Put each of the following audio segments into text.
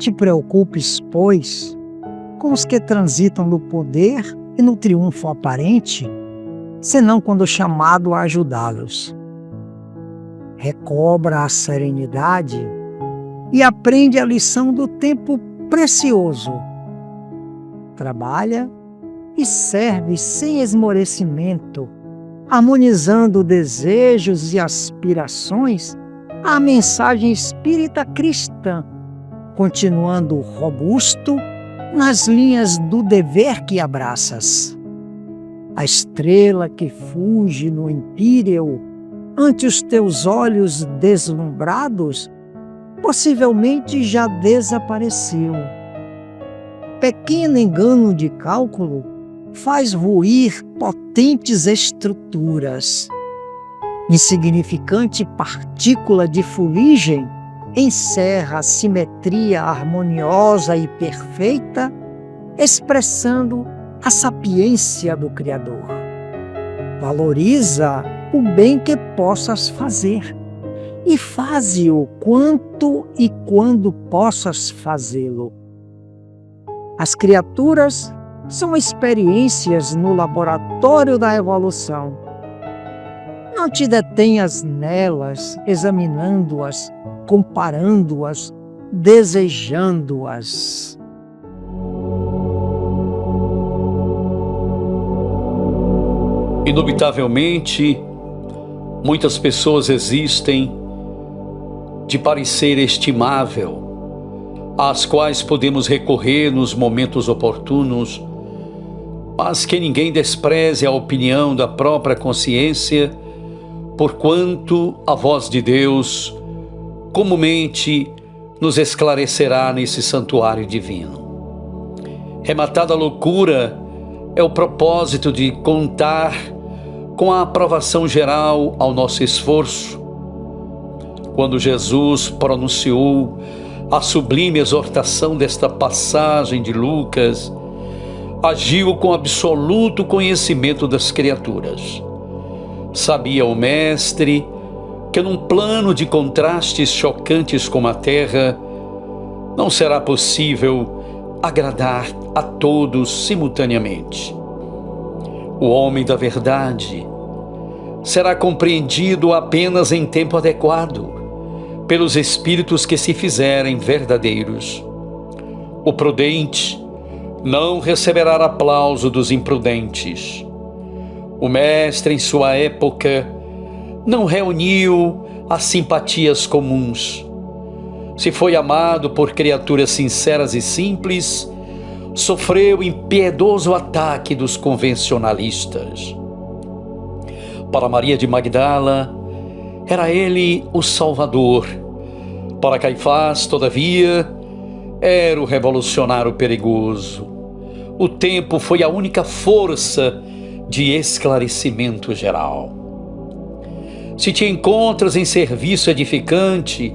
te preocupes, pois, com os que transitam no poder e no triunfo aparente, senão quando chamado a ajudá-los. Recobra a serenidade e aprende a lição do tempo precioso. Trabalha e serve sem esmorecimento, harmonizando desejos e aspirações à mensagem espírita cristã, continuando robusto nas linhas do dever que abraças. A estrela que fuge no empíreo ante os teus olhos deslumbrados, possivelmente já desapareceu. Pequeno engano de cálculo faz ruir potentes estruturas. Insignificante partícula de fuligem encerra a simetria harmoniosa e perfeita, expressando a sapiência do Criador. Valoriza o bem que possas fazer e faze-o quanto e quando possas fazê-lo. As criaturas são experiências no laboratório da evolução. Não te detenhas nelas, examinando-as, comparando-as, desejando-as. Indubitavelmente, muitas pessoas existem de parecer estimável, às quais podemos recorrer nos momentos oportunos, mas que ninguém despreze a opinião da própria consciência, porquanto a voz de Deus comumente nos esclarecerá nesse santuário divino. Rematada a loucura é o propósito de contar com a aprovação geral ao nosso esforço. Quando Jesus pronunciou a sublime exortação desta passagem de Lucas, agiu com absoluto conhecimento das criaturas. Sabia o Mestre que num plano de contrastes chocantes como a Terra, não será possível agradar a todos simultaneamente. O homem da verdade será compreendido apenas em tempo adequado pelos espíritos que se fizerem verdadeiros. O prudente não receberá aplauso dos imprudentes. O mestre, em sua época, não reuniu as simpatias comuns. Se foi amado por criaturas sinceras e simples, sofreu impiedoso ataque dos convencionalistas. Para Maria de Magdala, era ele o Salvador. Para Caifás, todavia, era o revolucionário perigoso. O tempo foi a única força de esclarecimento geral. Se te encontras em serviço edificante,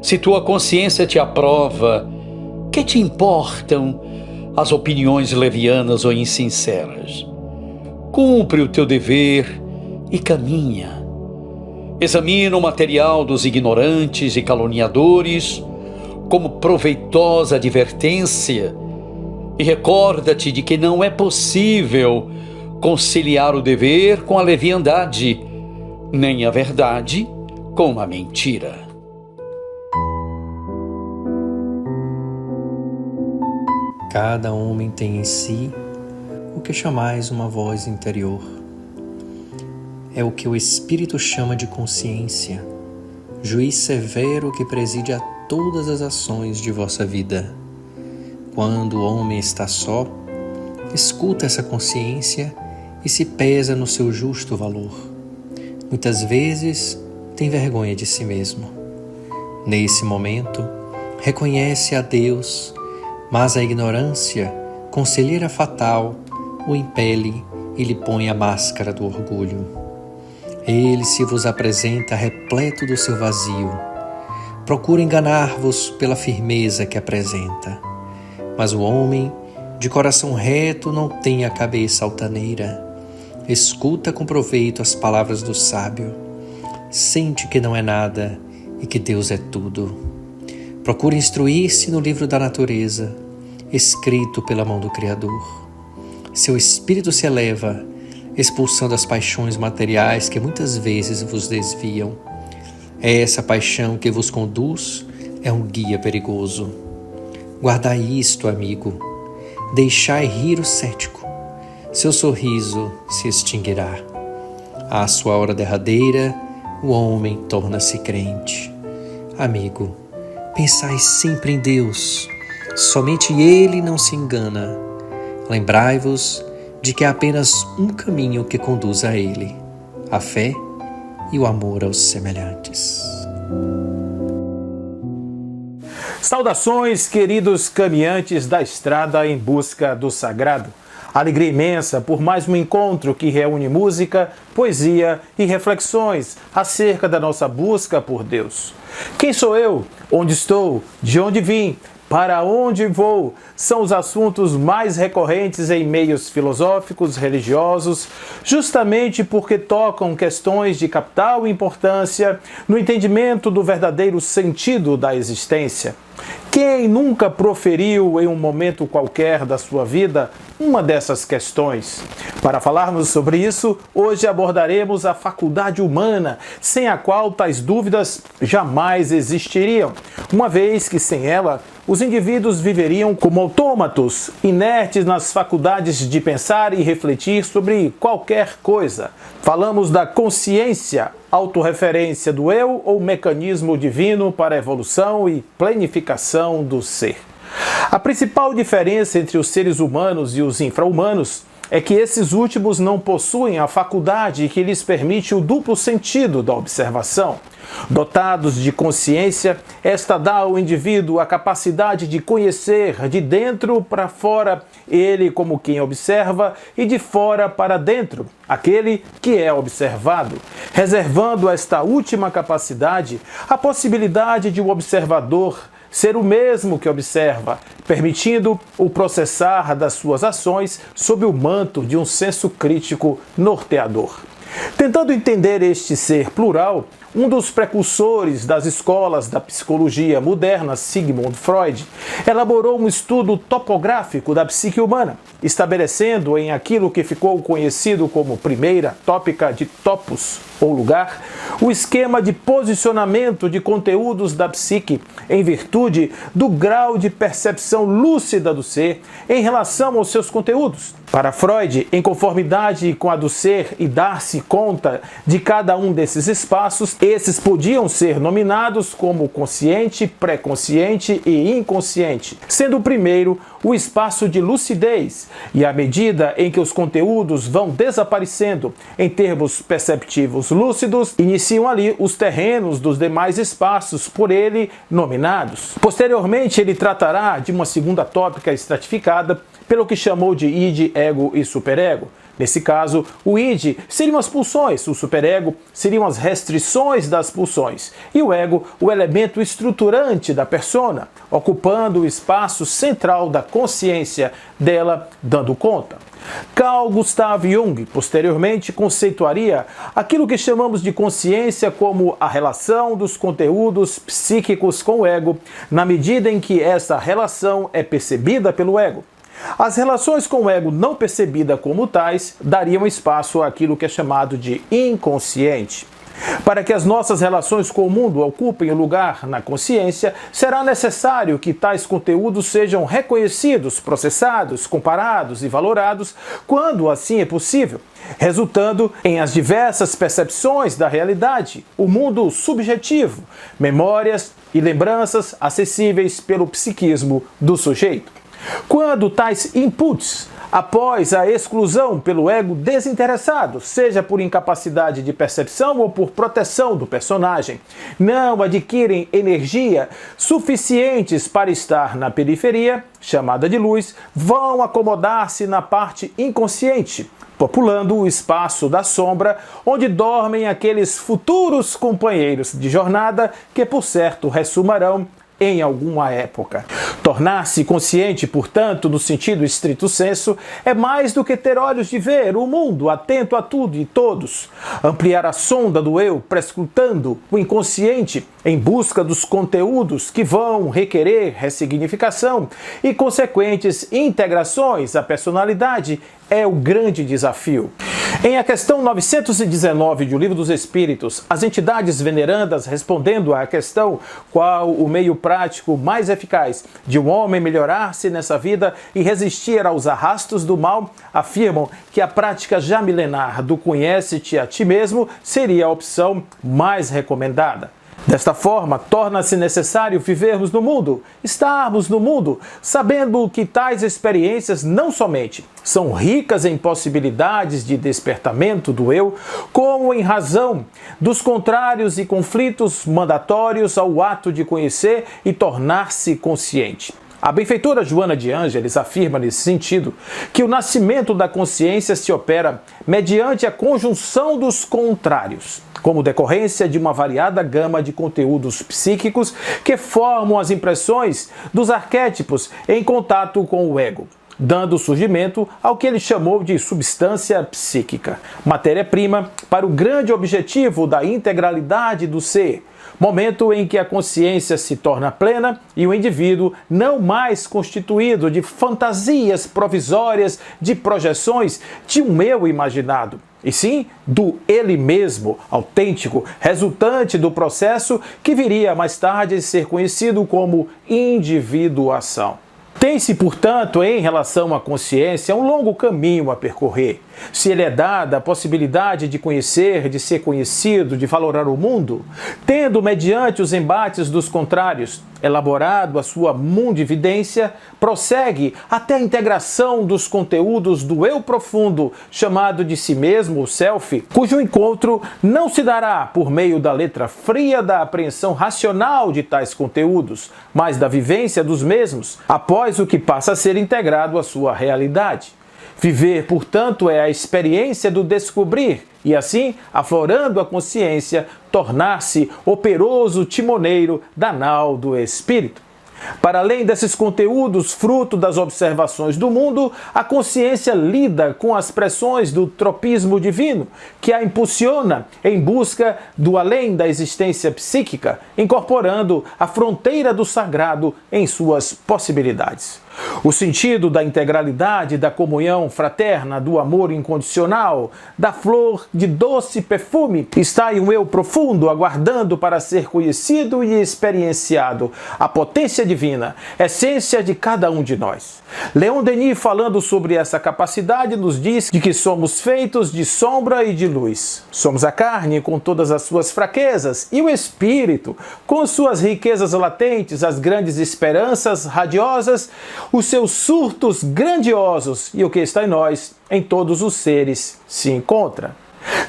se tua consciência te aprova, que te importam as opiniões levianas ou insinceras? Cumpre o teu dever e caminha. Examina o material dos ignorantes e caluniadores como proveitosa advertência e recorda-te de que não é possível conciliar o dever com a leviandade, nem a verdade com a mentira. Cada homem tem em si o que chamais uma voz interior. É o que o Espírito chama de consciência, juiz severo que preside a todas as ações de vossa vida. Quando o homem está só, escuta essa consciência e se pesa no seu justo valor. Muitas vezes tem vergonha de si mesmo. Nesse momento, reconhece a Deus, mas a ignorância, conselheira fatal, o impele e lhe põe a máscara do orgulho. Ele se vos apresenta repleto do seu vazio. Procura enganar-vos pela firmeza que apresenta. Mas o homem, de coração reto, não tem a cabeça altaneira. Escuta com proveito as palavras do sábio. Sente que não é nada e que Deus é tudo. Procure instruir-se no livro da natureza, escrito pela mão do Criador. Seu espírito se eleva, expulsando as paixões materiais que muitas vezes vos desviam. É essa paixão que vos conduz, é um guia perigoso. Guardai isto, amigo. Deixai rir o cético. Seu sorriso se extinguirá. À sua hora derradeira, o homem torna-se crente. Amigo, pensai sempre em Deus. Somente Ele não se engana. Lembrai-vos de que há apenas um caminho que conduz a Ele: a fé e o amor aos semelhantes. Saudações, queridos caminhantes da estrada em busca do sagrado. Alegria imensa por mais um encontro que reúne música, poesia e reflexões acerca da nossa busca por Deus. Quem sou eu? Onde estou? De onde vim? Para onde vou? São os assuntos mais recorrentes em meios filosóficos, religiosos, justamente porque tocam questões de capital importância no entendimento do verdadeiro sentido da existência. Quem nunca proferiu em um momento qualquer da sua vida uma dessas questões? Para falarmos sobre isso, hoje abordaremos a faculdade humana, sem a qual tais dúvidas jamais existiriam, uma vez que sem ela os indivíduos viveriam como autômatos, inertes nas faculdades de pensar e refletir sobre qualquer coisa. Falamos da consciência, autorreferência do eu ou mecanismo divino para a evolução e planificação do ser. A principal diferença entre os seres humanos e os infra-humanos é que esses últimos não possuem a faculdade que lhes permite o duplo sentido da observação. Dotados de consciência, esta dá ao indivíduo a capacidade de conhecer de dentro para fora ele como quem observa e de fora para dentro aquele que é observado, reservando a esta última capacidade a possibilidade de o observador ser o mesmo que observa, permitindo o processar das suas ações sob o manto de um senso crítico norteador. Tentando entender este ser plural, um dos precursores das escolas da psicologia moderna, Sigmund Freud, elaborou um estudo topográfico da psique humana, estabelecendo em aquilo que ficou conhecido como primeira tópica de topos, ou lugar, o esquema de posicionamento de conteúdos da psique em virtude do grau de percepção lúcida do ser em relação aos seus conteúdos. Para Freud, em conformidade com a do ser e dar-se conta de cada um desses espaços, esses podiam ser nominados como consciente, pré-consciente e inconsciente, sendo o primeiro o espaço de lucidez, e à medida em que os conteúdos vão desaparecendo em termos perceptivos lúcidos, iniciam ali os terrenos dos demais espaços por ele nominados. Posteriormente, ele tratará de uma segunda tópica estratificada pelo que chamou de id, ego e superego. Nesse caso, o id seriam as pulsões, o superego seriam as restrições das pulsões e o ego, o elemento estruturante da persona, ocupando o espaço central da consciência dela, dando conta. Carl Gustav Jung, posteriormente, conceituaria aquilo que chamamos de consciência como a relação dos conteúdos psíquicos com o ego, na medida em que essa relação é percebida pelo ego. As relações com o ego não percebida como tais dariam espaço àquilo que é chamado de inconsciente. Para que as nossas relações com o mundo ocupem o lugar na consciência, será necessário que tais conteúdos sejam reconhecidos, processados, comparados e valorados quando assim é possível, resultando em as diversas percepções da realidade, o mundo subjetivo, memórias e lembranças acessíveis pelo psiquismo do sujeito. Quando tais inputs, após a exclusão pelo ego desinteressado, seja por incapacidade de percepção ou por proteção do personagem, não adquirem energia suficientes para estar na periferia, chamada de luz, vão acomodar-se na parte inconsciente, populando o espaço da sombra, onde dormem aqueles futuros companheiros de jornada que, por certo, ressumarão em alguma época. Tornar-se consciente, portanto, no sentido estrito senso, é mais do que ter olhos de ver o mundo atento a tudo e todos. Ampliar a sonda do eu, prescrutando o inconsciente em busca dos conteúdos que vão requerer ressignificação e consequentes integrações à personalidade é o grande desafio. Em a questão 919 do Livro dos Espíritos, as entidades venerandas, respondendo à questão qual o meio prático mais eficaz de um homem melhorar-se nessa vida e resistir aos arrastos do mal, afirmam que a prática já milenar do conhece-te a ti mesmo seria a opção mais recomendada. Desta forma, torna-se necessário vivermos no mundo, estarmos no mundo, sabendo que tais experiências não somente são ricas em possibilidades de despertamento do eu, como em razão dos contrários e conflitos mandatórios ao ato de conhecer e tornar-se consciente. A benfeitora Joana de Ângeles afirma nesse sentido que o nascimento da consciência se opera mediante a conjunção dos contrários, como decorrência de uma variada gama de conteúdos psíquicos que formam as impressões dos arquétipos em contato com o ego, dando surgimento ao que ele chamou de substância psíquica, matéria-prima para o grande objetivo da integralidade do ser, momento em que a consciência se torna plena e o indivíduo não mais constituído de fantasias provisórias, de projeções de um eu imaginado, e sim do ele mesmo, autêntico, resultante do processo que viria mais tarde a ser conhecido como individuação. Tem-se, portanto, em relação à consciência, um longo caminho a percorrer. Se lhe é dada a possibilidade de conhecer, de ser conhecido, de valorar o mundo, tendo, mediante os embates dos contrários, elaborado a sua mundividência, prossegue até a integração dos conteúdos do eu profundo, chamado de si mesmo, o self, cujo encontro não se dará por meio da letra fria da apreensão racional de tais conteúdos, mas da vivência dos mesmos, após o que passa a ser integrado à sua realidade. Viver, portanto, é a experiência do descobrir e, assim, aflorando a consciência, tornar-se operoso timoneiro da nau do espírito. Para além desses conteúdos, fruto das observações do mundo, a consciência lida com as pressões do tropismo divino, que a impulsiona em busca do além da existência psíquica, incorporando a fronteira do sagrado em suas possibilidades. O sentido da integralidade, da comunhão fraterna, do amor incondicional, da flor de doce perfume, está em um eu profundo, aguardando para ser conhecido e experienciado. A potência divina, essência de cada um de nós. Leon Denis, falando sobre essa capacidade, nos diz de que somos feitos de sombra e de luz. Somos a carne com todas as suas fraquezas e o espírito com suas riquezas latentes, as grandes esperanças radiosas, os seus surtos grandiosos, e o que está em nós, em todos os seres, se encontra.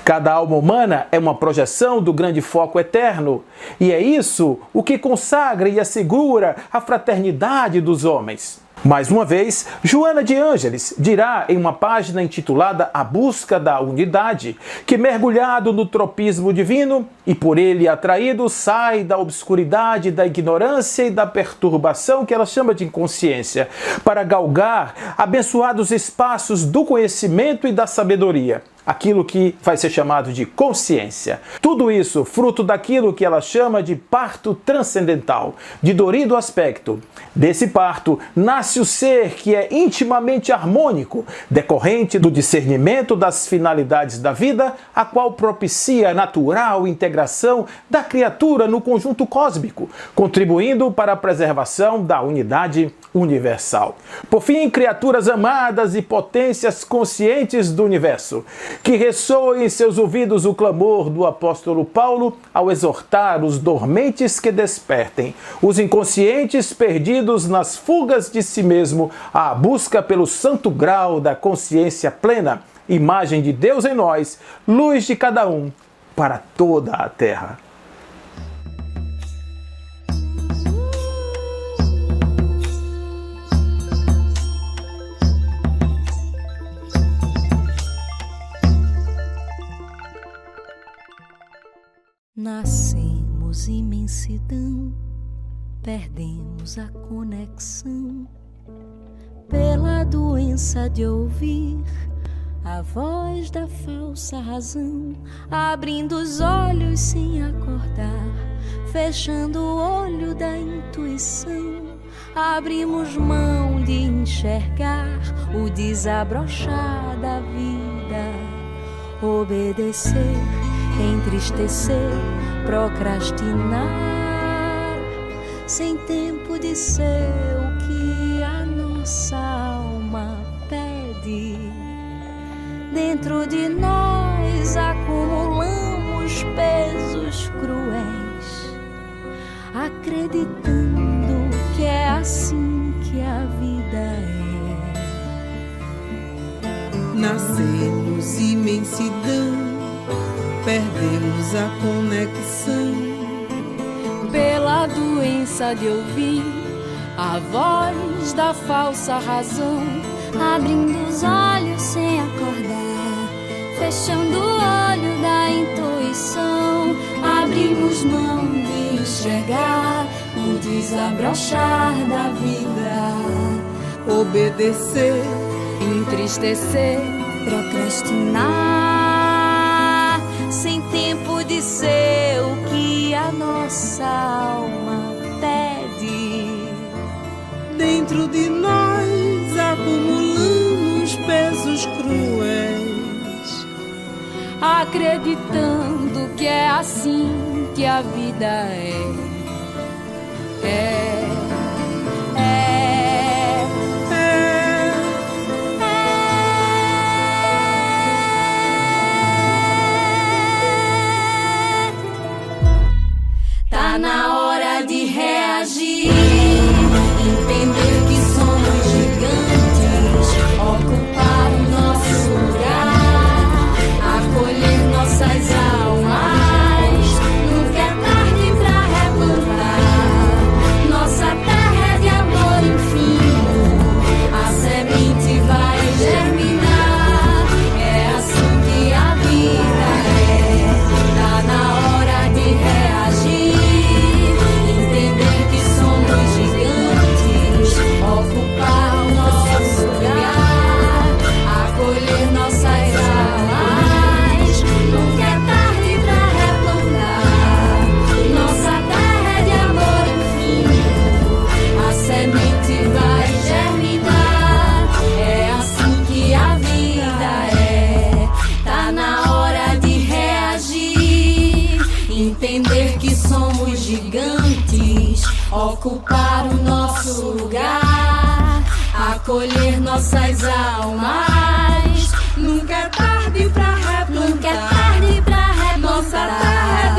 Cada alma humana é uma projeção do grande foco eterno, e é isso o que consagra e assegura a fraternidade dos homens. Mais uma vez, Joana de Ângeles dirá em uma página intitulada A Busca da Unidade, que mergulhado no tropismo divino e por ele atraído, sai da obscuridade, da ignorância e da perturbação que ela chama de inconsciência, para galgar abençoados espaços do conhecimento e da sabedoria. Aquilo que vai ser chamado de consciência. Tudo isso fruto daquilo que ela chama de parto transcendental, de dorido aspecto. Desse parto nasce o ser que é intimamente harmônico, decorrente do discernimento das finalidades da vida, a qual propicia a natural integração da criatura no conjunto cósmico, contribuindo para a preservação da unidade universal. Por fim, criaturas amadas e potências conscientes do universo, que ressoa em seus ouvidos o clamor do apóstolo Paulo ao exortar os dormentes que despertem, os inconscientes perdidos nas fugas de si mesmo, à busca pelo santo grau da consciência plena, imagem de Deus em nós, luz de cada um, para toda a terra. Nascemos imensidão perdemos a conexão pela doença de ouvir a voz da falsa razão, abrindo os olhos sem acordar, fechando o olho da intuição. Abrimos mão de enxergar o desabrochar da vida, obedecer, entristecer, procrastinar, sem tempo de ser o que a nossa alma pede. Dentro de nós acumulamos pesos cruéis, acreditando que é assim que a vida é. Nascemos imensidão, perdemos a conexão pela doença de ouvir a voz da falsa razão, abrindo os olhos sem acordar, fechando o olho da intuição. Abrimos mão de enxergar o desabrochar da vida, obedecer, entristecer, procrastinar, sem tempo de ser o que a nossa alma pede. Dentro de nós acumulamos pesos cruéis, acreditando que é assim que a vida é. Tá na hora de reagir, entender que somos gigantes, ocupar o nosso lugar, acolher nossas almas. Nunca é tarde pra replantar. Nossa terra é de amor infinito, a semente vai germinar. É assim que a vida é. Tá na hora de reagir, entender que somos gigantes, ocupar o nosso lugar, acolher nossas almas. Nunca é tarde pra replantar. Nossa terra é de amor infinito, a semente vai germinar. É assim que a vida é. Tá na hora de reagir, entender que somos gigantes, ocupar o nosso lugar, acolher nossas almas. Nunca é tarde pra replantar. Nunca é tarde pra replantar. Nossa terra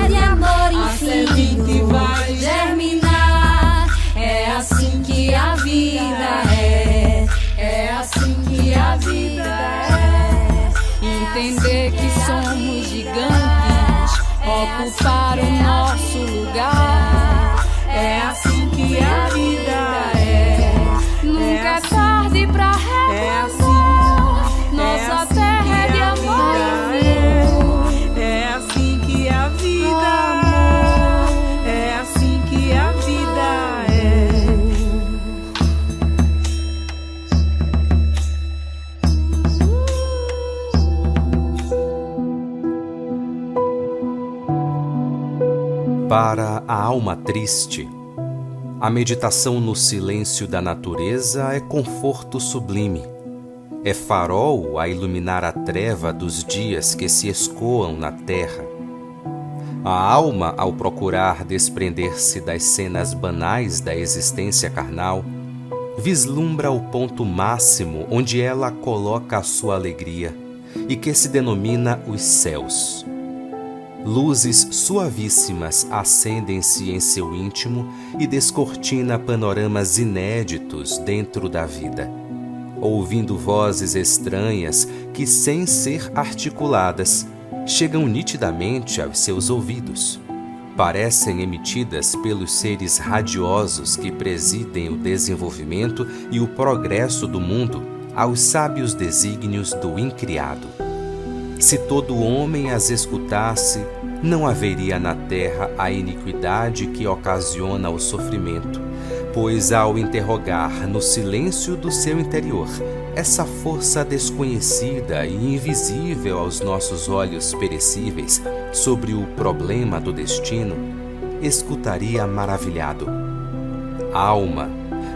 é de amor a semente infinito, vai germinar. É assim que a vida é. É assim que a vida é. Entender que somos gigantes, ocupar o nosso lugar. É assim que a vida é. Nunca é tarde pra replantar. Nossa terra é de amor infinito. é assim que a vida é, assim que a vida é. Para a alma triste, a meditação no silêncio da natureza é conforto sublime. É farol a iluminar a treva dos dias que se escoam na terra. A alma, ao procurar desprender-se das cenas banais da existência carnal, vislumbra o ponto máximo onde ela coloca a sua alegria e que se denomina os céus. Luzes suavíssimas acendem-se em seu íntimo e descortina panoramas inéditos dentro da vida, ouvindo vozes estranhas que, sem ser articuladas, chegam nitidamente aos seus ouvidos. Parecem emitidas pelos seres radiosos que presidem o desenvolvimento e o progresso do mundo aos sábios desígnios do incriado. Se todo homem as escutasse, não haveria na terra a iniquidade que ocasiona o sofrimento, pois ao interrogar no silêncio do seu interior essa força desconhecida e invisível aos nossos olhos perecíveis sobre o problema do destino, escutaria maravilhado: alma,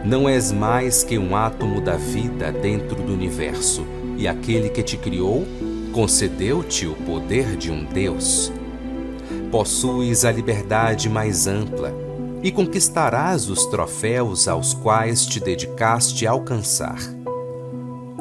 não és mais que um átomo da vida dentro do universo, e aquele que te criou concedeu-te o poder de um Deus. Possuis a liberdade mais ampla e conquistarás os troféus aos quais te dedicaste a alcançar.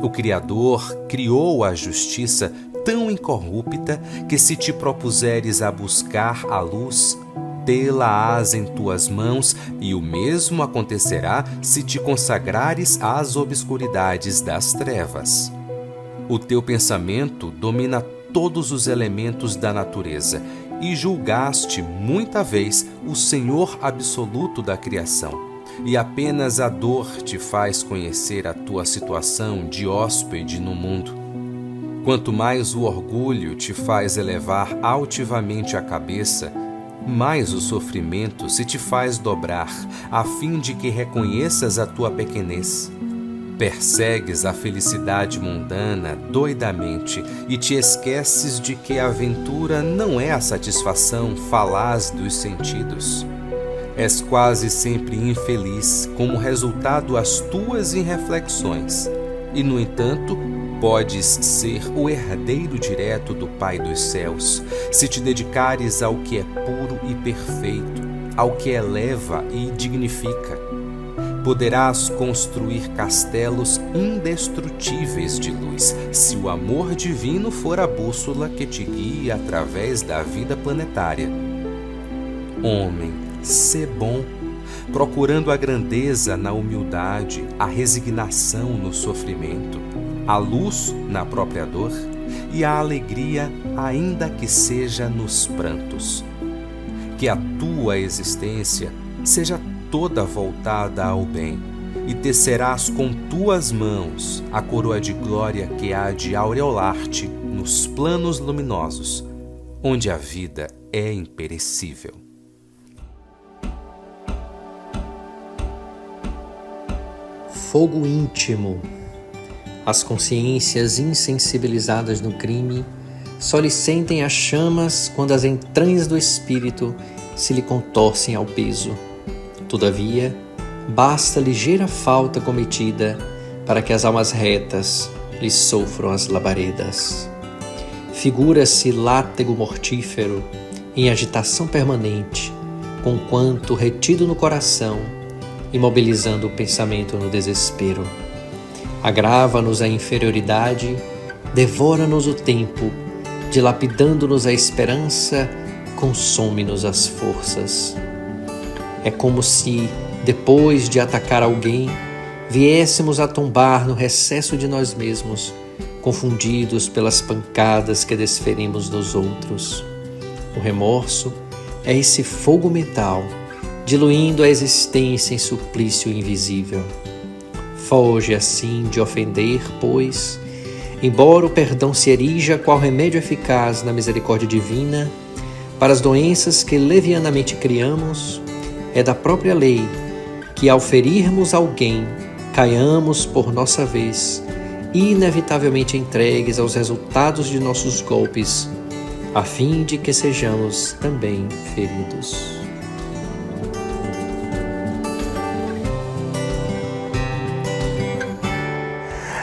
O Criador criou a justiça tão incorrupta que, se te propuseres a buscar a luz, tê-la-ás em tuas mãos, e o mesmo acontecerá se te consagrares às obscuridades das trevas. O teu pensamento domina todos os elementos da natureza, e julgaste muita vez o Senhor absoluto da criação, e apenas a dor te faz conhecer a tua situação de hóspede no mundo. Quanto mais o orgulho te faz elevar altivamente a cabeça, mais o sofrimento se te faz dobrar, a fim de que reconheças a tua pequenez. Persegues a felicidade mundana doidamente e te esqueces de que a aventura não é a satisfação falaz dos sentidos. És quase sempre infeliz como resultado às tuas irreflexões, e, no entanto, podes ser o herdeiro direto do Pai dos céus, se te dedicares ao que é puro e perfeito, ao que eleva e dignifica. Poderás construir castelos indestrutíveis de luz, se o amor divino for a bússola que te guie através da vida planetária. Homem, sê bom, procurando a grandeza na humildade, a resignação no sofrimento, a luz na própria dor e a alegria, ainda que seja nos prantos. Que a tua existência seja toda voltada ao bem, e tecerás com tuas mãos a coroa de glória que há de aureolar-te nos planos luminosos, onde a vida é imperecível. Fogo íntimo. As consciências insensibilizadas no crime só lhe sentem as chamas quando as entranhas do espírito se lhe contorcem ao peso. Todavia, basta ligeira falta cometida para que as almas retas lhe sofram as labaredas. Figura-se látego mortífero em agitação permanente, conquanto retido no coração, imobilizando o pensamento no desespero. Agrava-nos a inferioridade, devora-nos o tempo, dilapidando-nos a esperança, consome-nos as forças. É como se, depois de atacar alguém, viéssemos a tombar no recesso de nós mesmos, confundidos pelas pancadas que desferimos nos outros. O remorso é esse fogo mental, diluindo a existência em suplício invisível. Foge assim de ofender, pois, embora o perdão se erija qual remédio eficaz na misericórdia divina, para as doenças que levianamente criamos, é da própria lei que, ao ferirmos alguém, caiamos por nossa vez, inevitavelmente entregues aos resultados de nossos golpes, a fim de que sejamos também feridos.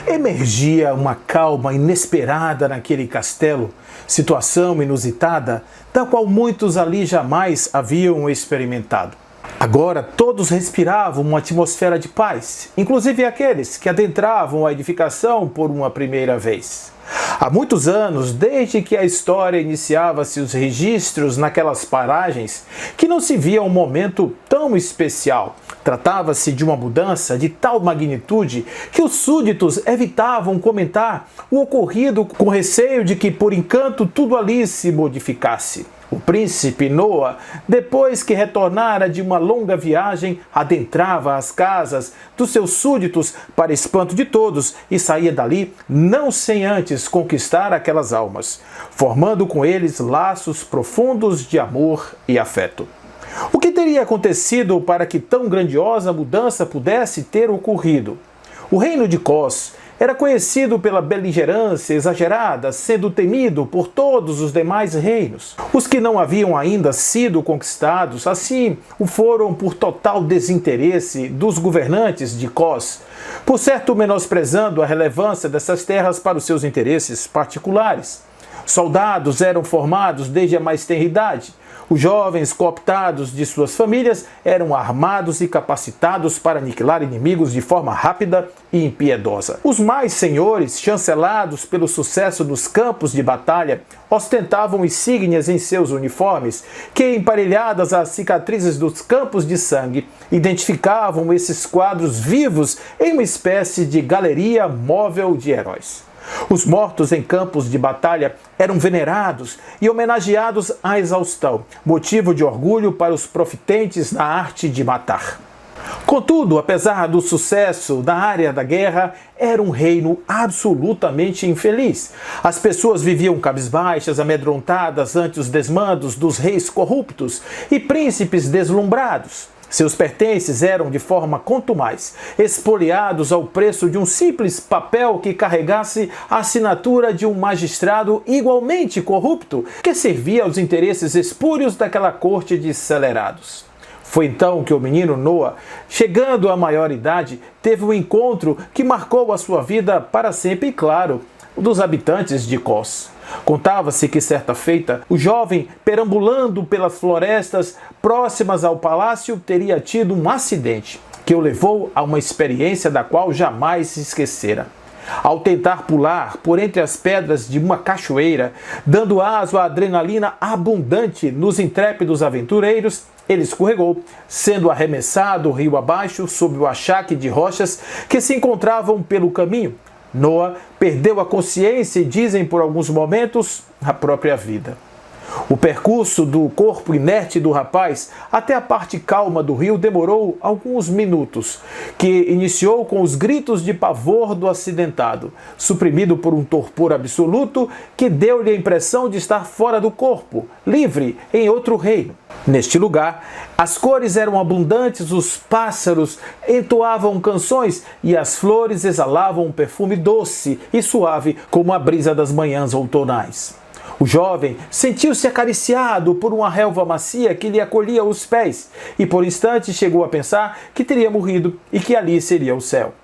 Emergia uma calma inesperada naquele castelo, situação inusitada, da qual muitos ali jamais haviam experimentado. Agora todos respiravam uma atmosfera de paz, inclusive aqueles que adentravam a edificação por uma primeira vez. Há muitos anos, desde que a história iniciava-se os registros naquelas paragens, que não se via um momento tão especial. Tratava-se de uma mudança de tal magnitude que os súditos evitavam comentar o ocorrido com receio de que, por encanto, tudo ali se modificasse. O príncipe Noa, depois que retornara de uma longa viagem, adentrava as casas dos seus súditos para espanto de todos e saía dali não sem antes conquistar aquelas almas, formando com eles laços profundos de amor e afeto. O que teria acontecido para que tão grandiosa mudança pudesse ter ocorrido? O reino de Cós era conhecido pela beligerância exagerada, sendo temido por todos os demais reinos. Os que não haviam ainda sido conquistados, assim o foram por total desinteresse dos governantes de Cós, por certo menosprezando a relevância dessas terras para os seus interesses particulares. Soldados eram formados desde a mais tenra idade. Os jovens cooptados de suas famílias eram armados e capacitados para aniquilar inimigos de forma rápida e impiedosa. Os mais senhores, chancelados pelo sucesso dos campos de batalha, ostentavam insígnias em seus uniformes que, emparelhadas às cicatrizes dos campos de sangue, identificavam esses quadros vivos em uma espécie de galeria móvel de heróis. Os mortos em campos de batalha eram venerados e homenageados à exaustão, motivo de orgulho para os profitentes na arte de matar. Contudo, apesar do sucesso da área da guerra, era um reino absolutamente infeliz. As pessoas viviam cabisbaixas, amedrontadas ante os desmandos dos reis corruptos e príncipes deslumbrados. Seus pertences eram, de forma contumaz, espoliados ao preço de um simples papel que carregasse a assinatura de um magistrado igualmente corrupto, que servia aos interesses espúrios daquela corte de celerados. Foi então que o menino Noa, chegando à maioridade, teve um encontro que marcou a sua vida para sempre e, claro, o dos habitantes de Cós. Contava-se que, certa feita, o jovem, perambulando pelas florestas próximas ao palácio, teria tido um acidente que o levou a uma experiência da qual jamais se esquecera. Ao tentar pular por entre as pedras de uma cachoeira, dando aso à adrenalina abundante nos intrépidos aventureiros, ele escorregou, sendo arremessado rio abaixo sob o achaque de rochas que se encontravam pelo caminho. Noa perdeu a consciência e, dizem por alguns momentos, a própria vida. O percurso do corpo inerte do rapaz até a parte calma do rio demorou alguns minutos, que iniciou com os gritos de pavor do acidentado, suprimido por um torpor absoluto que deu-lhe a impressão de estar fora do corpo, livre em outro reino. Neste lugar, as cores eram abundantes, os pássaros entoavam canções e as flores exalavam um perfume doce e suave como a brisa das manhãs outonais. O jovem sentiu-se acariciado por uma relva macia que lhe acolhia os pés e por instantes chegou a pensar que teria morrido e que ali seria o céu.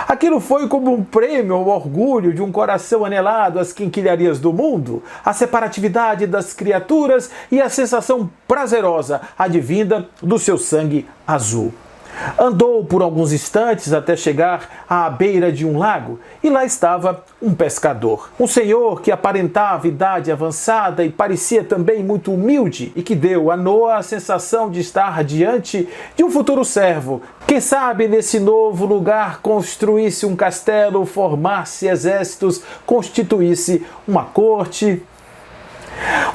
Aquilo foi como um prêmio ao orgulho de um coração anelado às quinquilharias do mundo, a separatividade das criaturas e a sensação prazerosa advinda do seu sangue azul. Andou por alguns instantes até chegar à beira de um lago e lá estava um pescador. Um senhor que aparentava idade avançada e parecia também muito humilde e que deu a Noa a sensação de estar diante de um futuro servo. Quem sabe nesse novo lugar construísse um castelo, formasse exércitos, constituísse uma corte.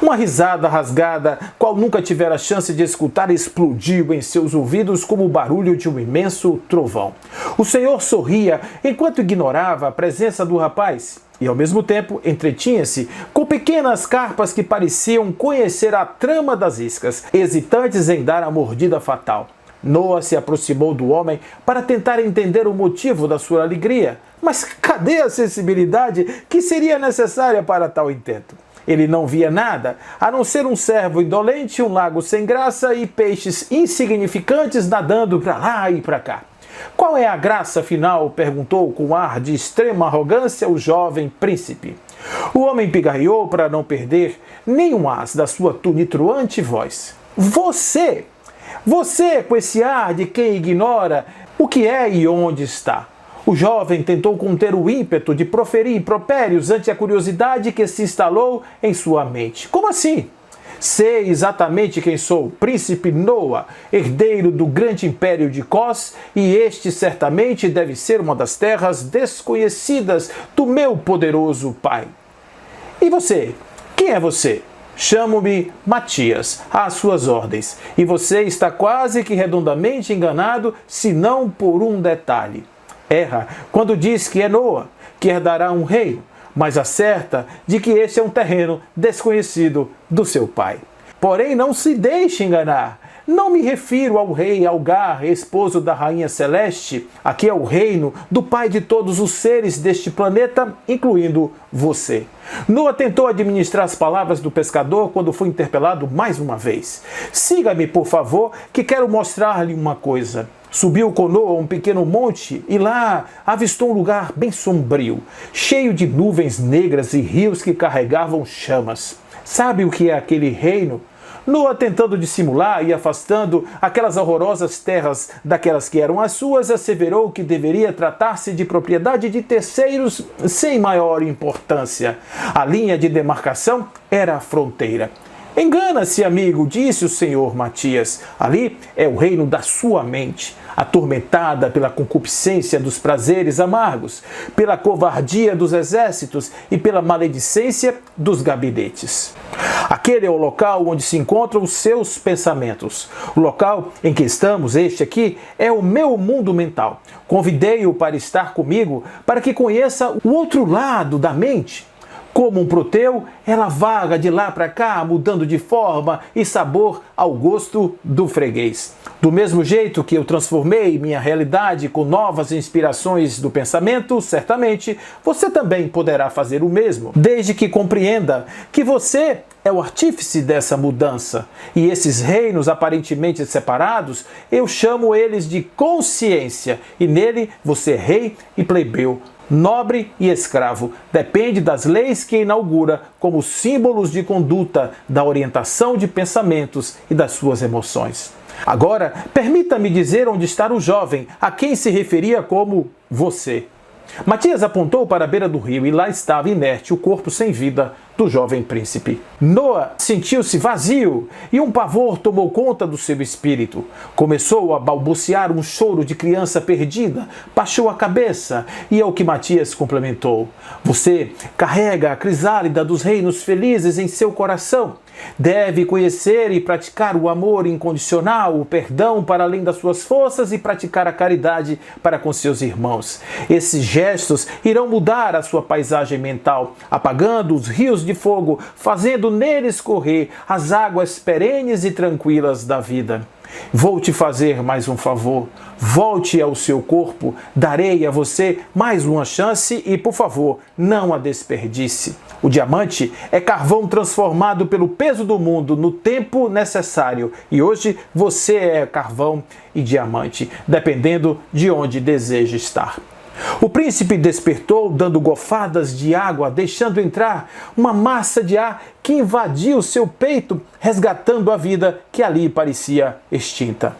Uma risada rasgada, qual nunca tivera chance de escutar, explodiu em seus ouvidos como o barulho de um imenso trovão. O senhor sorria enquanto ignorava a presença do rapaz e, ao mesmo tempo, entretinha-se com pequenas carpas que pareciam conhecer a trama das iscas, hesitantes em dar a mordida fatal. Noa se aproximou do homem para tentar entender o motivo da sua alegria. Mas cadê a sensibilidade que seria necessária para tal intento? Ele não via nada, a não ser um cervo indolente, um lago sem graça e peixes insignificantes nadando para lá e para cá. Qual é a graça final? Perguntou com ar de extrema arrogância o jovem príncipe. O homem pigarreou para não perder nenhum as da sua tonitruante voz. Você com esse ar de quem ignora o que é e onde está. O jovem tentou conter o ímpeto de proferir impropérios ante a curiosidade que se instalou em sua mente. Como assim? Sei exatamente quem sou, príncipe Noa, herdeiro do grande império de Cós, e este certamente deve ser uma das terras desconhecidas do meu poderoso pai. E você? Quem é você? Chamo-me Matias, às suas ordens, e você está quase que redondamente enganado, se não por um detalhe. Erra quando diz que é Noa, que herdará um reino, mas acerta de que este é um terreno desconhecido do seu pai. Porém, não se deixe enganar. Não me refiro ao rei Algar, esposo da rainha celeste. Aqui é o reino do pai de todos os seres deste planeta, incluindo você. Noa tentou administrar as palavras do pescador quando foi interpelado mais uma vez. Siga-me, por favor, que quero mostrar-lhe uma coisa. Subiu com Noa a um pequeno monte e lá avistou um lugar bem sombrio, cheio de nuvens negras e rios que carregavam chamas. Sabe o que é aquele reino? Noa, tentando dissimular e afastando aquelas horrorosas terras daquelas que eram as suas, asseverou que deveria tratar-se de propriedade de terceiros sem maior importância. A linha de demarcação era a fronteira. Engana-se, amigo, disse o senhor Matias. Ali é o reino da sua mente, atormentada pela concupiscência dos prazeres amargos, pela covardia dos exércitos e pela maledicência dos gabinetes. Aquele é o local onde se encontram os seus pensamentos. O local em que estamos, este aqui, é o meu mundo mental. Convidei-o para estar comigo, para que conheça o outro lado da mente. Como um proteu, ela vaga de lá para cá, mudando de forma e sabor ao gosto do freguês. Do mesmo jeito que eu transformei minha realidade com novas inspirações do pensamento, certamente você também poderá fazer o mesmo, desde que compreenda que você é o artífice dessa mudança. E esses reinos aparentemente separados, eu chamo eles de consciência, e nele você é rei e plebeu, nobre e escravo, depende das leis que inaugura como símbolos de conduta, da orientação de pensamentos e das suas emoções. Agora, permita-me dizer onde está o jovem, a quem se referia como você. Matias apontou para a beira do rio e lá estava inerte o corpo sem vida do jovem príncipe. Noa sentiu-se vazio e um pavor tomou conta do seu espírito. Começou a balbuciar um choro de criança perdida, baixou a cabeça e é o que Matias complementou. Você carrega a crisálida dos reinos felizes em seu coração. Deve conhecer e praticar o amor incondicional, o perdão para além das suas forças e praticar a caridade para com seus irmãos. Esses gestos irão mudar a sua paisagem mental, apagando os rios de fogo, fazendo neles correr as águas perenes e tranquilas da vida. Vou te fazer mais um favor. Volte ao seu corpo, darei a você mais uma chance e, por favor, não a desperdice. O diamante é carvão transformado pelo peso do mundo no tempo necessário e hoje você é carvão e diamante, dependendo de onde deseja estar. O príncipe despertou, dando gofadas de água, deixando entrar uma massa de ar que invadiu seu peito, resgatando a vida que ali parecia extinta.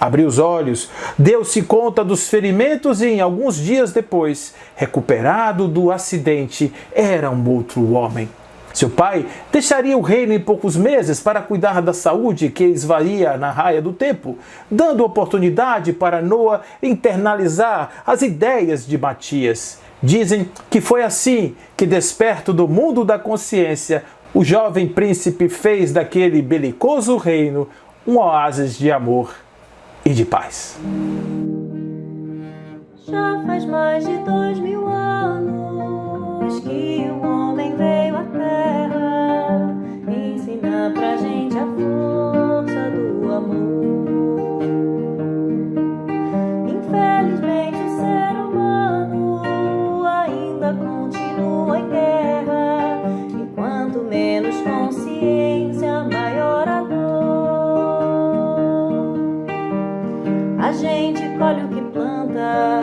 Abriu os olhos, deu-se conta dos ferimentos e, alguns dias depois, recuperado do acidente, era um outro homem. Seu pai deixaria o reino em poucos meses para cuidar da saúde que esvaía na raia do tempo, dando oportunidade para Noa internalizar as ideias de Matias. Dizem que foi assim que, desperto do mundo da consciência, o jovem príncipe fez daquele belicoso reino um oásis de amor e de paz. Já faz mais de 2000 anos que o homem veio à Terra ensinar pra gente a força do amor. Infelizmente o ser humano ainda continua em guerra, enquanto menos consciência, maior a dor. A gente colhe o que planta,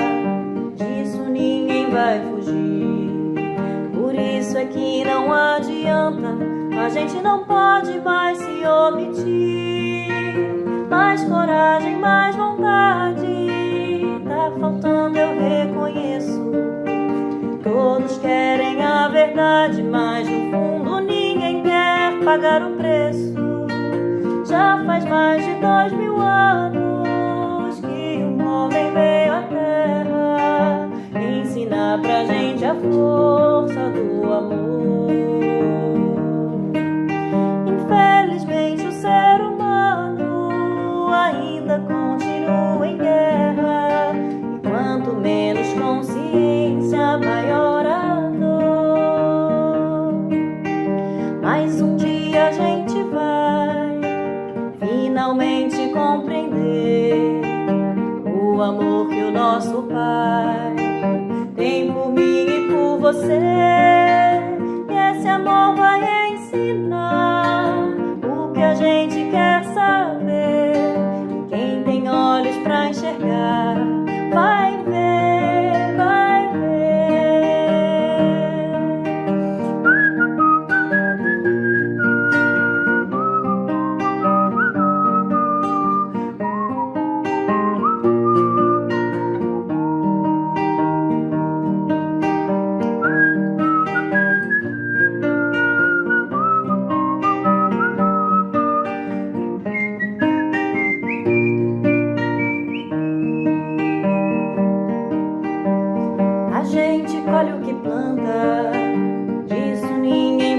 disso ninguém vai fugir. Por isso é que não adianta, a gente não pode mais se omitir. Mais coragem, mais vontade, tá faltando, eu reconheço. Todos querem a verdade, mas no fundo ninguém quer pagar o preço. Já faz mais de 2000 anos que um homem veio à Terra ensinar pra gente a força do amor.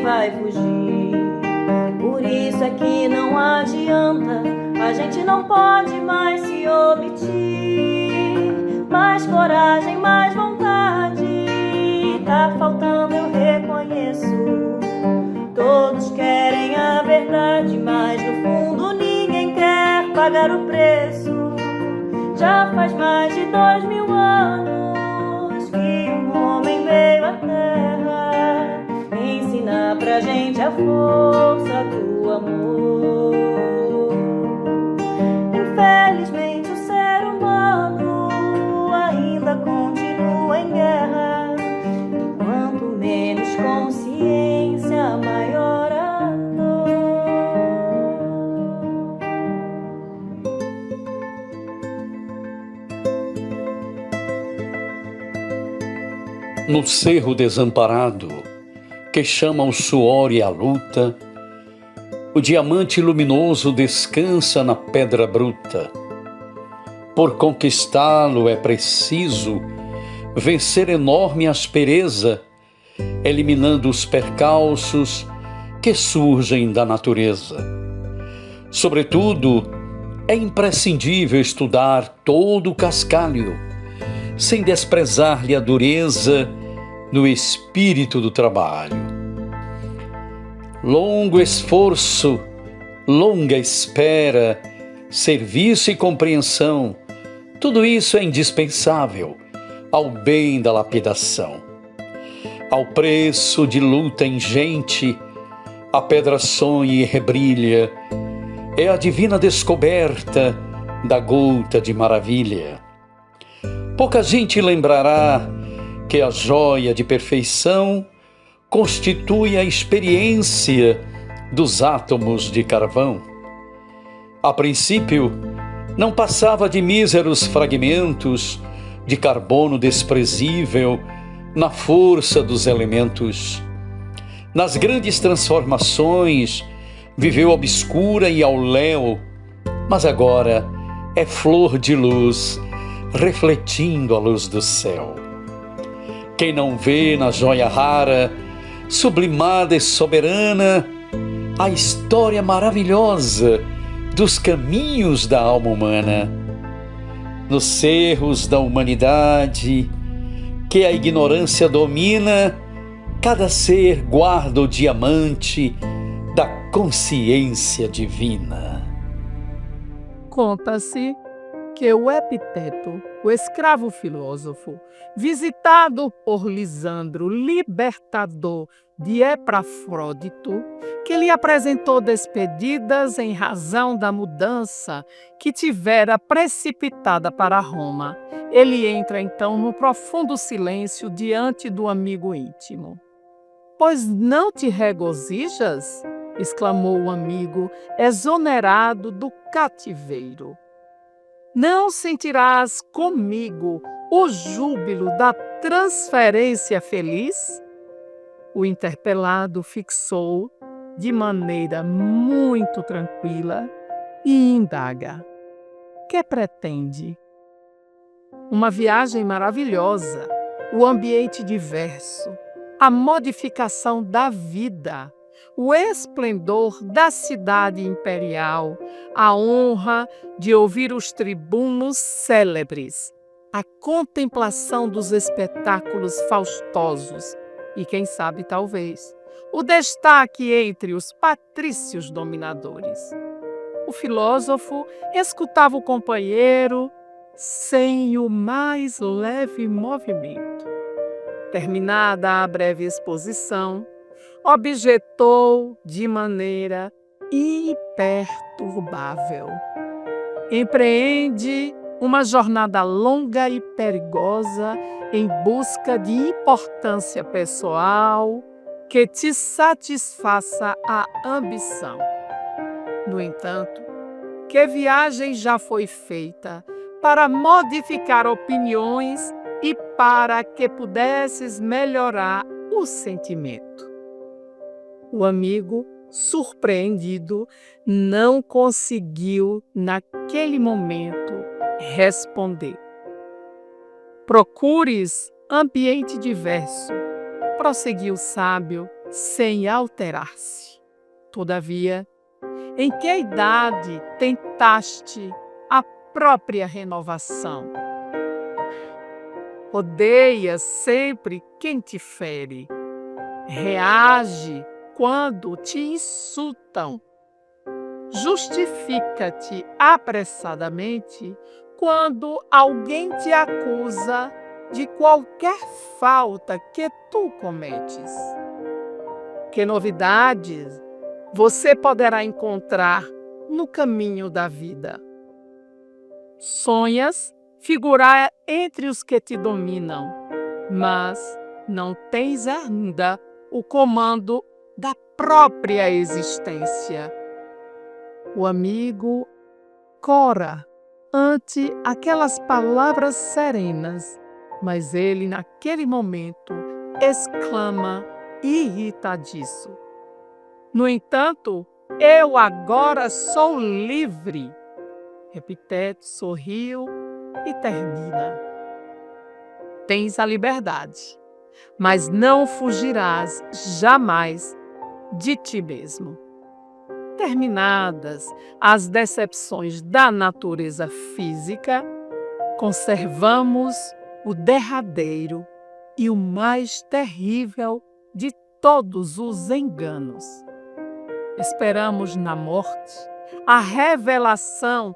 vai fugir. Por isso é que não adianta, a gente não pode mais se omitir. Mais coragem, mais vontade, tá faltando, eu reconheço. Todos querem a verdade, mas no fundo ninguém quer pagar o preço. Já faz mais de 2000 anos que um homem veio à Terra ensinar pra gente a força do amor. Infelizmente o ser humano ainda continua em guerra, e quanto menos consciência, maior a dor. No cerro desamparado, que chama o suor e a luta, o diamante luminoso descansa na pedra bruta. Por conquistá-lo é preciso vencer enorme aspereza, eliminando os percalços que surgem da natureza. Sobretudo, é imprescindível estudar todo o cascalho, sem desprezar-lhe a dureza no espírito do trabalho. Longo esforço, longa espera, serviço e compreensão, tudo isso é indispensável ao bem da lapidação. Ao preço de luta ingente, a pedra sonha e rebrilha, é a divina descoberta da gota de maravilha. Pouca gente lembrará que a joia de perfeição constitui a experiência dos átomos de carvão. A princípio, não passava de míseros fragmentos de carbono desprezível na força dos elementos. Nas grandes transformações, viveu obscura e ao léu, mas agora é flor de luz, refletindo a luz do céu. Quem não vê na joia rara, sublimada e soberana, a história maravilhosa dos caminhos da alma humana? Nos cerros da humanidade, que a ignorância domina, cada ser guarda o diamante da consciência divina. Conta-se que o Epiteto, o escravo filósofo, visitado por Lisandro, libertador de Epafrodito, que lhe apresentou despedidas em razão da mudança que tivera precipitada para Roma. Ele entra então no profundo silêncio diante do amigo íntimo. "Pois não te regozijas?" exclamou o amigo, exonerado do cativeiro. "Não sentirás comigo o júbilo da transferência feliz?" O interpelado fixou de maneira muito tranquila e indaga: "Que pretende?" "Uma viagem maravilhosa, o ambiente diverso, a modificação da vida, o esplendor da cidade imperial, a honra de ouvir os tribunos célebres, a contemplação dos espetáculos faustosos e, quem sabe, talvez, o destaque entre os patrícios dominadores." O filósofo escutava o companheiro sem o mais leve movimento. Terminada a breve exposição, objetou de maneira imperturbável: "Empreende uma jornada longa e perigosa em busca de importância pessoal que te satisfaça a ambição. No entanto, que viagem já foi feita para modificar opiniões e para que pudesses melhorar o sentimento." O amigo, surpreendido, não conseguiu, naquele momento, responder. "Procures ambiente diverso", prosseguiu o sábio, sem alterar-se. Todavia, em que idade tentaste a própria renovação? Odeias sempre quem te fere. Reage quando te insultam. Justifica-te apressadamente quando alguém te acusa de qualquer falta que tu cometes. Que novidades você poderá encontrar no caminho da vida? Sonhas figurar entre os que te dominam, mas não tens ainda o comando da própria existência. O amigo cora ante aquelas palavras serenas, mas ele, naquele momento, exclama irritadiço: no entanto, eu agora sou livre. Epiteto sorriu e termina: tens a liberdade, mas não fugirás jamais de ti mesmo. Terminadas as decepções da natureza física, conservamos o derradeiro e o mais terrível de todos os enganos. Esperamos na morte a revelação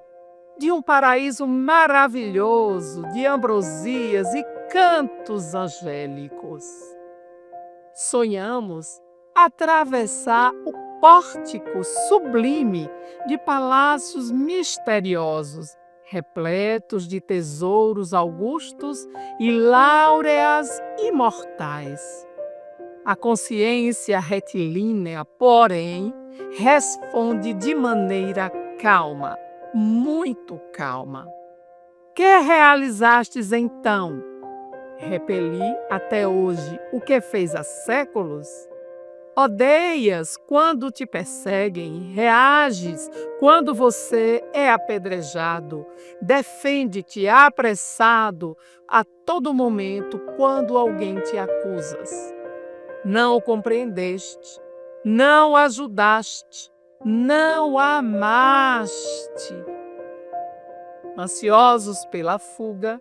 de um paraíso maravilhoso de ambrosias e cantos angélicos. Sonhamos atravessar o pórtico sublime de palácios misteriosos, repletos de tesouros augustos e láureas imortais. A consciência retilínea, porém, responde de maneira calma, muito calma. Que realizastes então? Repeli até hoje o que fez há séculos? Odeias quando te perseguem, reages quando você é apedrejado, defende-te apressado a todo momento quando alguém te acusas. Não o compreendeste, não ajudaste, não amaste. Ansiosos pela fuga,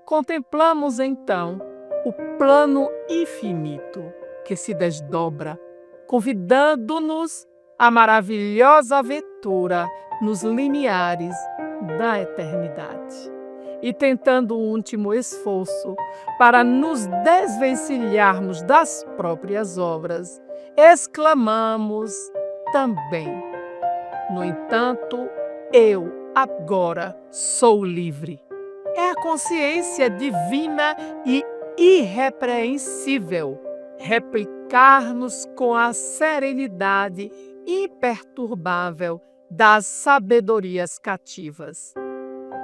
contemplamos então o plano infinito que se desdobra, convidando-nos à maravilhosa aventura nos limiares da eternidade. E tentando o último esforço para nos desvencilharmos das próprias obras, exclamamos também: no entanto, eu agora sou livre. É a consciência divina e irrepreensível replicar-nos com a serenidade imperturbável das sabedorias cativas.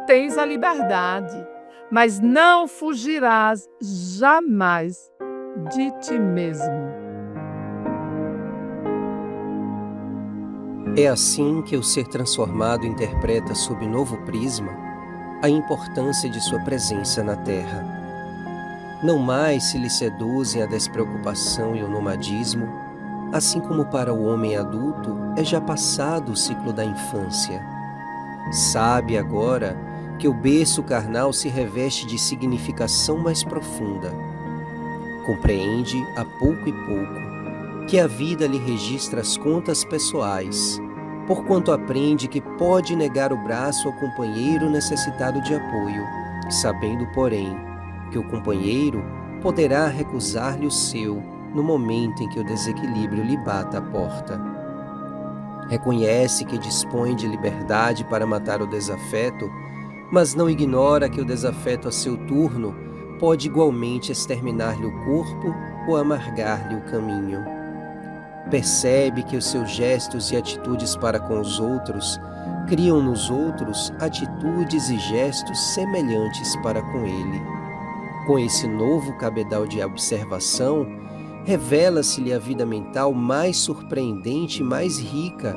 Tens a liberdade, mas não fugirás jamais de ti mesmo. É assim que o ser transformado interpreta sob novo prisma a importância de sua presença na Terra. Não mais se lhe seduzem a despreocupação e o nomadismo, assim como para o homem adulto é já passado o ciclo da infância. Sabe agora que o berço carnal se reveste de significação mais profunda. Compreende, a pouco e pouco, que a vida lhe registra as contas pessoais, porquanto aprende que pode negar o braço ao companheiro necessitado de apoio, sabendo, porém, que o companheiro poderá recusar-lhe o seu no momento em que o desequilíbrio lhe bata à porta. Reconhece que dispõe de liberdade para matar o desafeto, mas não ignora que o desafeto a seu turno pode igualmente exterminar-lhe o corpo ou amargar-lhe o caminho. Percebe que os seus gestos e atitudes para com os outros criam nos outros atitudes e gestos semelhantes para com ele. Com esse novo cabedal de observação, revela-se-lhe a vida mental mais surpreendente e mais rica,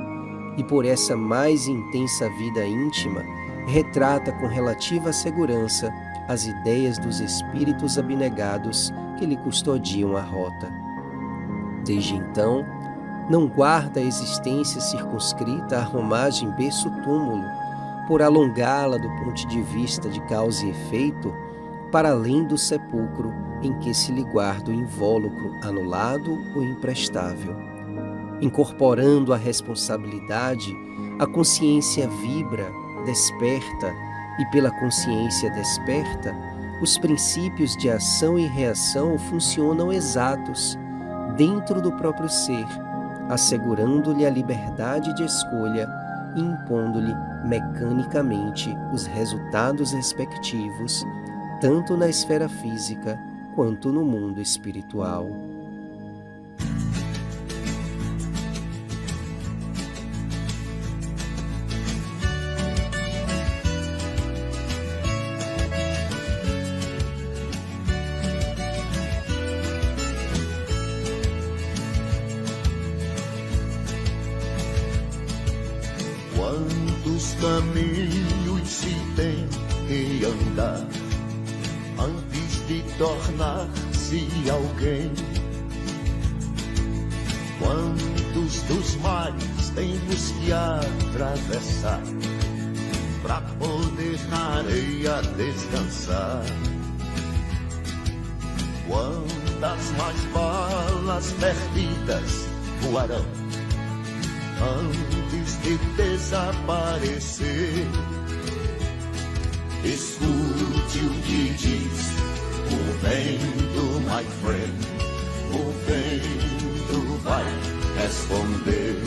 e por essa mais intensa vida íntima, retrata com relativa segurança as ideias dos espíritos abnegados que lhe custodiam a rota. Desde então, não guarda a existência circunscrita à romagem berço-túmulo, por alongá-la do ponto de vista de causa e efeito, para além do sepulcro em que se lhe guarda o invólucro anulado ou imprestável. Incorporando a responsabilidade, a consciência vibra, desperta, e pela consciência desperta, os princípios de ação e reação funcionam exatos, dentro do próprio ser, assegurando-lhe a liberdade de escolha e impondo-lhe mecanicamente os resultados respectivos, tanto na esfera física quanto no mundo espiritual. Quantos caminhos se tem que andar antes de tornar-se alguém? Quantos dos mares temos que atravessar pra poder na areia descansar? Quantas mais balas perdidas voarão antes de desaparecer? Escute o que diz o vento, my friend. O vento vai responder.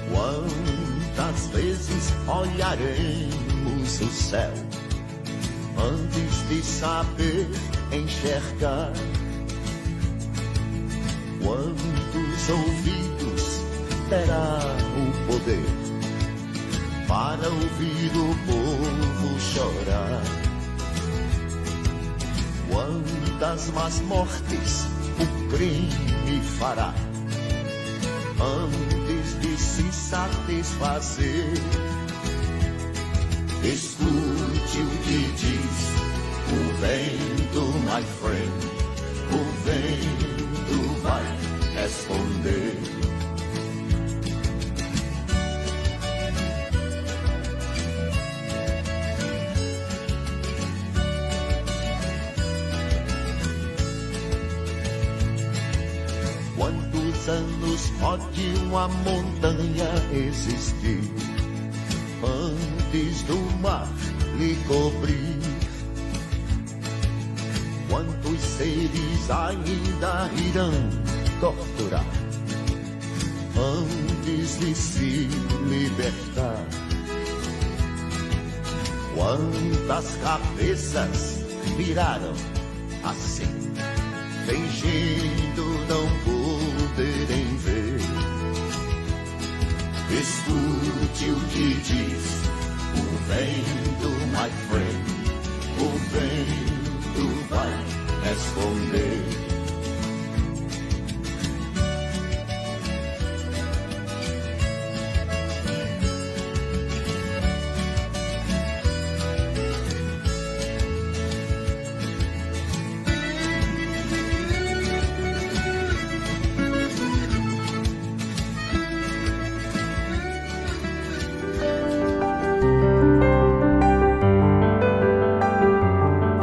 Quantas vezes olharemos o céu antes de saber enxergar? Quantos ouvidos terá o poder para ouvir o povo chorar? Quantas más mortes o crime fará antes de se satisfazer? Escute o que diz o vento, my friend. O vento vai responder. Quantos anos pode uma montanha existir antes do mar lhe cobrir? Quantos seres ainda irão torturar antes de se libertar? Quantas cabeças viraram assim, fingindo não poderem ver? Escute o que diz o vento, my friend. O vento vai responder.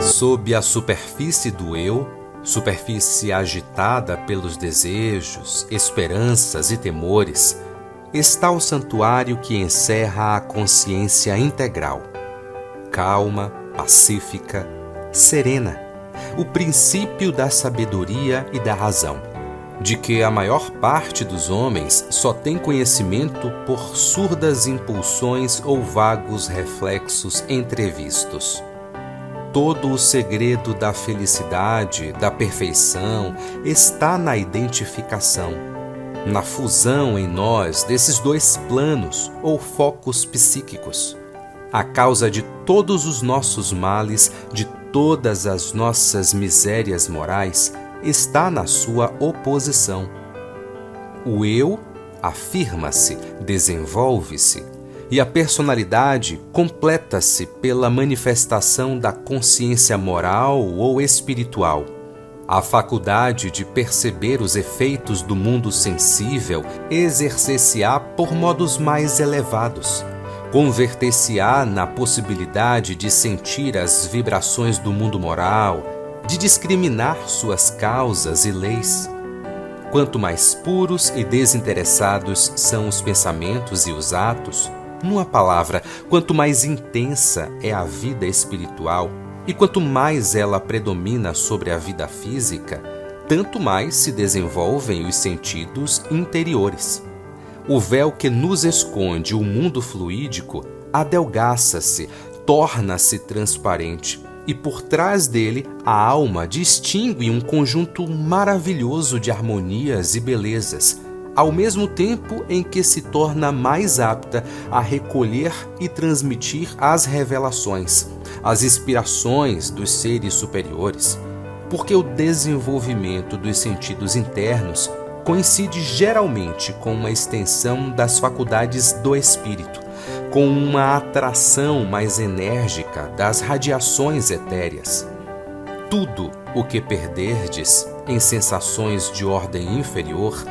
Sob a superfície do eu, superfície agitada pelos desejos, esperanças e temores, está o santuário que encerra a consciência integral, calma, pacífica, serena, o princípio da sabedoria e da razão, de que a maior parte dos homens só tem conhecimento por surdas impulsões ou vagos reflexos entrevistos. Todo o segredo da felicidade, da perfeição, está na identificação, na fusão em nós desses dois planos ou focos psíquicos. A causa de todos os nossos males, de todas as nossas misérias morais, está na sua oposição. O eu afirma-se, desenvolve-se, e a personalidade completa-se pela manifestação da consciência moral ou espiritual. A faculdade de perceber os efeitos do mundo sensível exercer-se-á por modos mais elevados. Converter-se-á na possibilidade de sentir as vibrações do mundo moral, de discriminar suas causas e leis. Quanto mais puros e desinteressados são os pensamentos e os atos, numa palavra, quanto mais intensa é a vida espiritual e quanto mais ela predomina sobre a vida física, tanto mais se desenvolvem os sentidos interiores. O véu que nos esconde o mundo fluídico adelgaça-se, torna-se transparente, e por trás dele a alma distingue um conjunto maravilhoso de harmonias e belezas, ao mesmo tempo em que se torna mais apta a recolher e transmitir as revelações, as inspirações dos seres superiores, porque o desenvolvimento dos sentidos internos coincide geralmente com uma extensão das faculdades do espírito, com uma atração mais enérgica das radiações etéreas. Tudo o que perderdes em sensações de ordem inferior,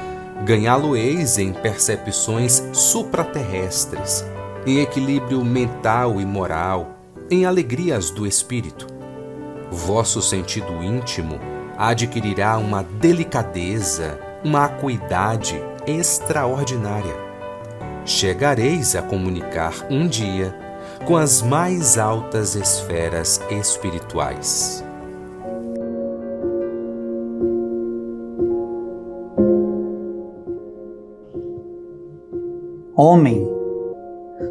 ganhá-lo-eis em percepções supraterrestres, em equilíbrio mental e moral, em alegrias do espírito. Vosso sentido íntimo adquirirá uma delicadeza, uma acuidade extraordinária. Chegareis a comunicar um dia com as mais altas esferas espirituais. Homem,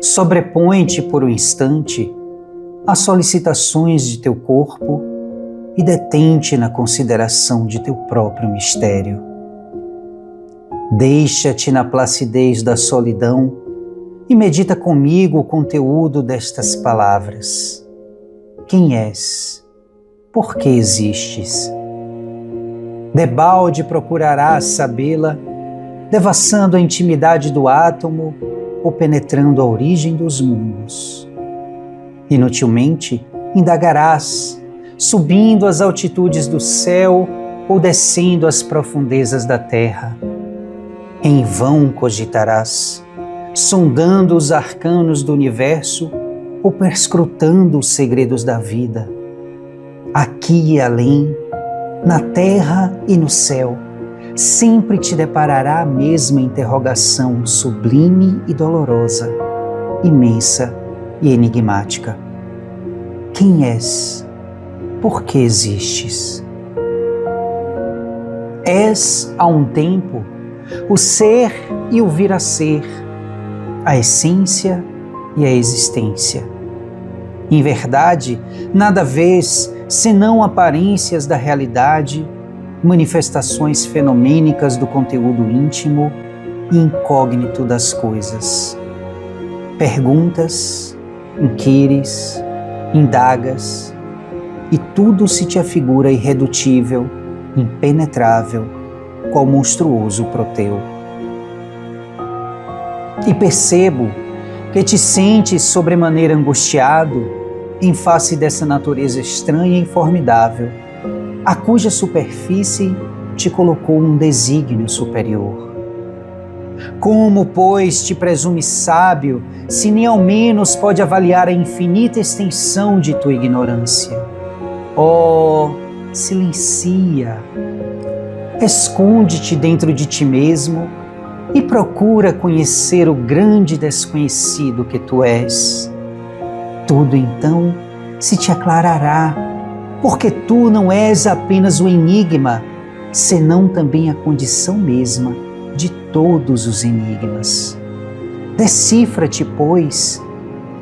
sobrepõe-te por um instante às solicitações de teu corpo e detente na consideração de teu próprio mistério. Deixa-te na placidez da solidão e medita comigo o conteúdo destas palavras. Quem és? Por que existes? Debalde procurarás sabê-la, devassando a intimidade do átomo ou penetrando a origem dos mundos. Inutilmente indagarás, subindo as altitudes do céu ou descendo as profundezas da terra. Em vão cogitarás, sondando os arcanos do universo ou perscrutando os segredos da vida. Aqui e além, na terra e no céu, sempre te deparará a mesma interrogação sublime e dolorosa, imensa e enigmática. Quem és? Por que existes? És, a um tempo, o ser e o vir a ser, a essência e a existência. Em verdade, nada vês senão aparências da realidade, manifestações fenomênicas do conteúdo íntimo e incógnito das coisas. Perguntas, inquires, indagas, e tudo se te afigura irredutível, impenetrável, qual monstruoso Proteu. E percebo que te sentes sobremaneira angustiado em face dessa natureza estranha e formidável, a cuja superfície te colocou um desígnio superior. Como, pois, te presumes sábio, se nem ao menos pode avaliar a infinita extensão de tua ignorância? Oh, silencia! Esconde-te dentro de ti mesmo e procura conhecer o grande desconhecido que tu és. Tudo então se te aclarará, porque tu não és apenas o enigma, senão também a condição mesma de todos os enigmas. Decifra-te, pois,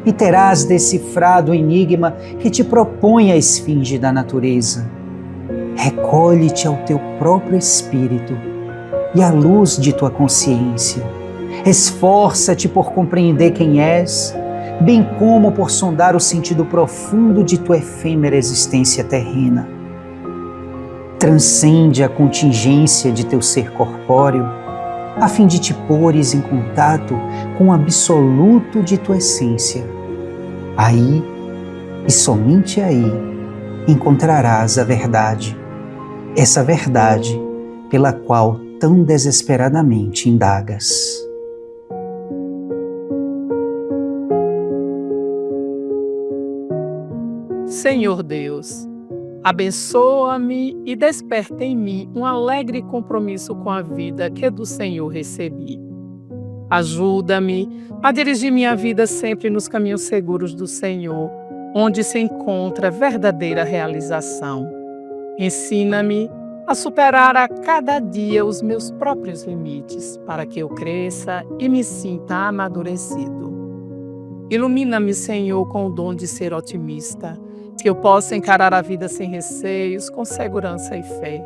e terás decifrado o enigma que te propõe a esfinge da natureza. Recolhe-te ao teu próprio espírito e à luz de tua consciência. Esforça-te por compreender quem és, bem como por sondar o sentido profundo de tua efêmera existência terrena. Transcende a contingência de teu ser corpóreo a fim de te pôres em contato com o absoluto de tua essência. Aí, e somente aí, encontrarás a verdade, essa verdade pela qual tão desesperadamente indagas. Senhor Deus, abençoa-me e desperta em mim um alegre compromisso com a vida que do Senhor recebi. Ajuda-me a dirigir minha vida sempre nos caminhos seguros do Senhor, onde se encontra verdadeira realização. Ensina-me a superar a cada dia os meus próprios limites, para que eu cresça e me sinta amadurecido. Ilumina-me, Senhor, com o dom de ser otimista, que eu possa encarar a vida sem receios, com segurança e fé.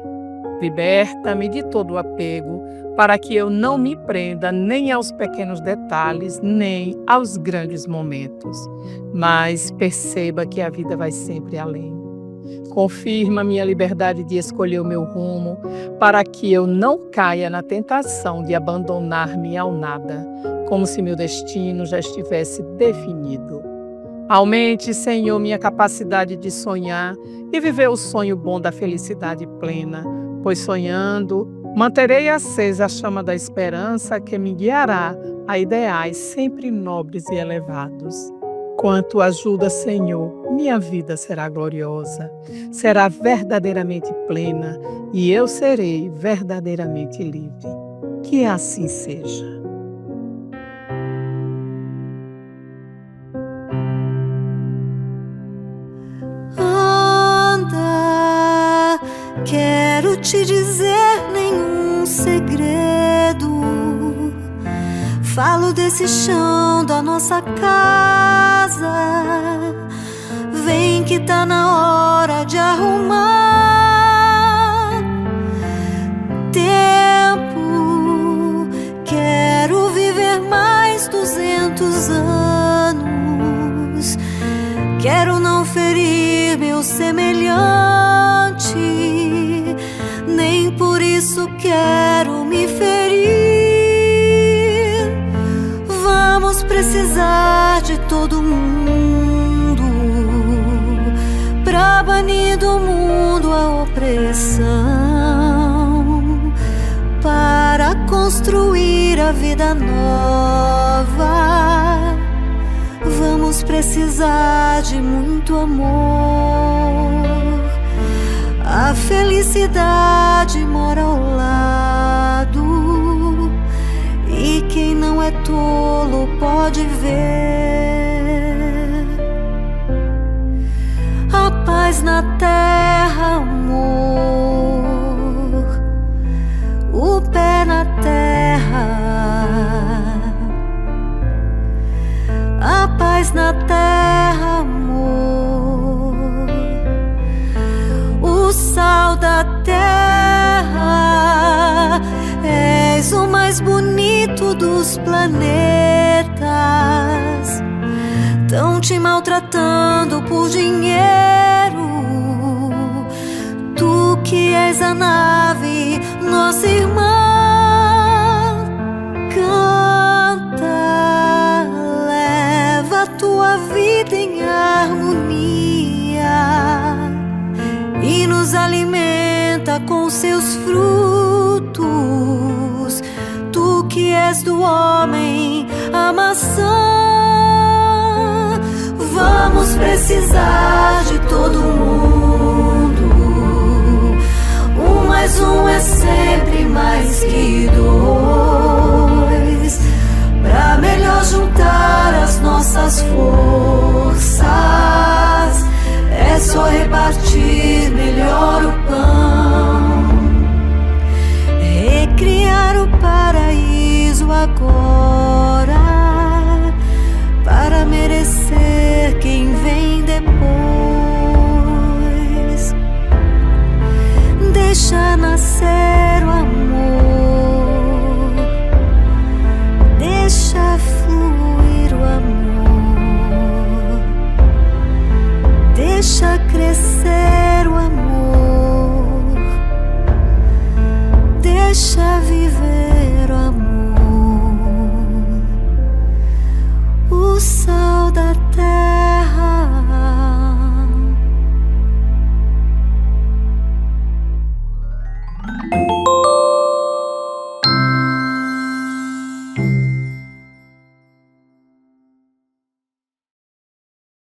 Liberta-me de todo o apego, para que eu não me prenda nem aos pequenos detalhes, nem aos grandes momentos, mas perceba que a vida vai sempre além. Confirma minha liberdade de escolher o meu rumo, para que eu não caia na tentação de abandonar-me ao nada, como se meu destino já estivesse definido. Aumente, Senhor, minha capacidade de sonhar e viver o sonho bom da felicidade plena, pois sonhando, manterei acesa a chama da esperança que me guiará a ideais sempre nobres e elevados. Quanto ajuda, Senhor, minha vida será gloriosa, será verdadeiramente plena e eu serei verdadeiramente livre. Que assim seja. Anda, quero te dizer nenhum segredo. Falo desse chão da nossa casa. Vem que tá na hora de arrumar. Tempo, quero viver mais 200 anos. Quero não ferir meu semelhante, nem por isso quero me ferir. Vamos precisar de todo mundo pra banir do mundo a opressão, para construir a vida nova. Vamos precisar de muito amor. A felicidade mora ao lado, e quem não é tolo pode ver. A paz na terra, amor, o pé na terra. A paz na terra, amor, o sal da terra. És o mais bonito dos planetas. Tão te maltratando por dinheiro. Tu que és a nave, nossa irmã. Canta, leva a tua vida em harmonia e nos alimenta com seus frutos. Tu que és do homem a maçã. Vamos precisar de todo mundo. Um mais um é sempre mais que dois, pra melhor juntar as nossas forças. É só repartir melhor o pão, recriar o paraíso agora.